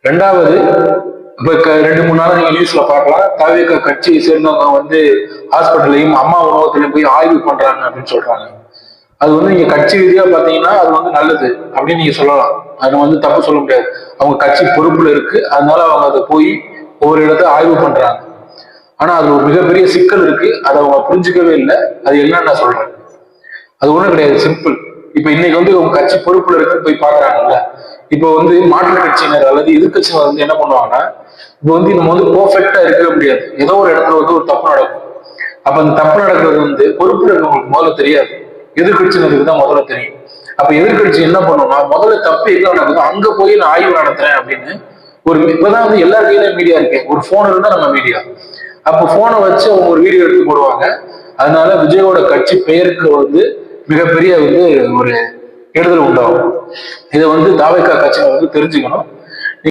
ரெண்டாவது, இப்ப 2-3 நாள் நீங்க நியூஸ்ல பார்க்கலாம், தவிக கட்சியை சேர்ந்தவங்க வந்து ஹாஸ்பிட்டல்லையும் அம்மா உணவகத்திலையும் போய் ஆய்வு பண்றாங்க அப்படின்னு சொல்றாங்க. அது வந்து நீங்க கட்சி ரீதியா பாத்தீங்கன்னா அது வந்து நல்லது அப்படின்னு நீங்க சொல்லலாம். அது வந்து தப்பு சொல்ல முடியாது. அவங்க கட்சி பொறுப்புல இருக்கு, அதனால அவங்க அதை போய் ஒவ்வொரு இடத்த ஆய்வு பண்றாங்க. ஆனா அது ஒரு மிகப்பெரிய சிக்கல் இருக்கு, அதை அவங்க புரிஞ்சுக்கவே இல்லை. அது என்னன்னு நான் சொல்றேன். அது ஒண்ணும் கிடையாது, சிம்பிள். இப்ப இன்னைக்கு வந்து உங்க கட்சி பொறுப்புல இருக்குன்னு போய் பாக்குறாங்கல்ல, இப்போ வந்து மாற்றுக் கட்சியினர் அல்லது எதிர்கட்சியினர் வந்து என்ன பண்ணுவாங்கன்னா, இப்போ வந்து நம்ம வந்து பெர்ஃபெக்டா இருக்கவே முடியாது. ஏதோ ஒரு இடத்துல வந்து ஒரு தப்பு நடக்கும். அப்ப அந்த தப்பு நடக்கிறது வந்து பொறுப்புல இருக்கவங்களுக்கு முதல்ல தெரியாது, எதிர்கட்சியினருக்கு தான் முதல்ல தெரியும். அப்ப எதிர்கட்சி என்ன பண்ணும்னா, முதல்ல தப்பு எங்க நடக்குதோ அங்க போய் நான் ஆய்வு நடத்துறேன் அப்படின்னு இப்பதான் வந்து எல்லா கையிலும் மீடியா இருக்கு. ஒரு போன் இருந்தா நம்ம மீடியா. அப்ப போனை வச்சு அவங்க ஒரு வீடியோ எடுத்து போடுவாங்க. அதனால விஜயோட கட்சி பெயருக்கு வந்து மிகப்பெரிய வந்து ஒரு கெடுதல் உண்டாகும். இதை வந்து தாவேகா கட்சியினர் வந்து தெரிஞ்சுக்கணும்.